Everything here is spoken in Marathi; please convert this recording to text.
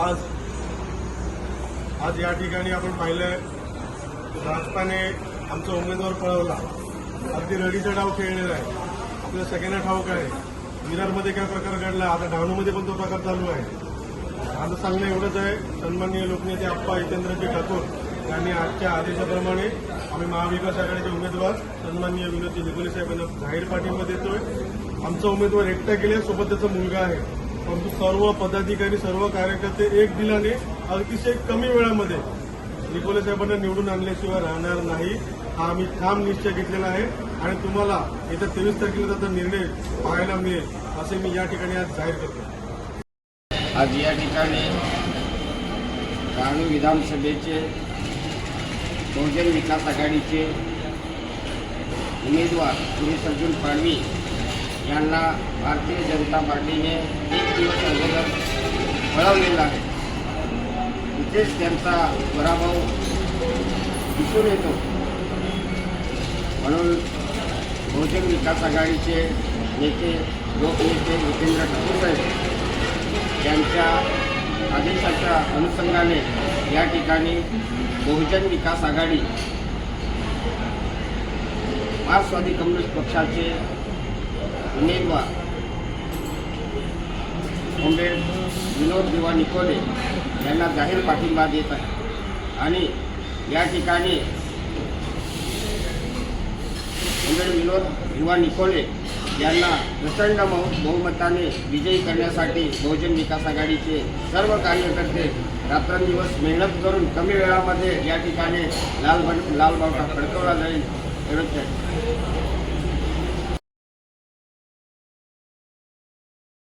आज या ठिकाणी आपण पाहिलंय भाजपाने आमचा उमेदवार पळवला, अगदी रडीचा डाव खेळलेला आहे. आपल्याला सगळ्यांना ठाऊक आहे विरारमध्ये काय प्रकार घडला, आता डहाणूमध्ये पण तो प्रकार चालू आहे. माझं सांगणं एवढंच आहे, सन्माननीय लोकनेते आप्पा हितेंद्रजी ठाकूर यांनी आजच्या आदेशाप्रमाणे आम्ही महाविकास आघाडीचे उमेदवार सन्माननीय विनोदजी निकोले साहेबांना जाहीर पाठिंबा देतोय. आमचा उमेदवार एकटा गेल्या, सोबत त्याचा मुलगा आहे, परंतु सर्व पदाधिकारी सर्व कार्यकर्ते एक दिलाने अतिशय कमी वेळामध्ये निकोले साहेबांना निवडून आणल्याशिवाय राहणार नाही, हा आम्ही ठाम निश्चय घेतलेला आहे. आणि तुम्हाला येत्या 23 तारखेला त्याचा निर्णय पाहायला मिळेल असे मी या ठिकाणी आज जाहीर करतो. आज या ठिकाणी डहाणू विधानसभेचे बहुजन विकास आघाडीचे उमेदवार सुरेश अर्जुन पाडवी यांना भारतीय जनता पार्टीने 1 दिवस अगोदर पळवलेला आहे. इथेच त्यांचा पराभव दिसून येतो. म्हणून बहुजन विकास आघाडीचे नेते लोकनेते हितेंद्र ठाकूर साहेब यांच्या आदेशाच्या अनुषंगाने या ठिकाणी बहुजन विकास आघाडी मार्क्सवादी कम्युनिस्ट पक्षाचे उमेदवार विनोद भिवा निकोले यांना जाहीर पाठिंबा देत आहे. आणि या ठिकाणी विनोद भिवा निकोले यांना प्रचंड बहुमताने विजयी करण्यासाठी बहुजन विकास आघाडीचे सर्व कार्यकर्ते रात्रंदिवस मेहनत करून कमी वेळामध्ये या ठिकाणी लाल बावटा फडकवला जाईल एवढंच आहे.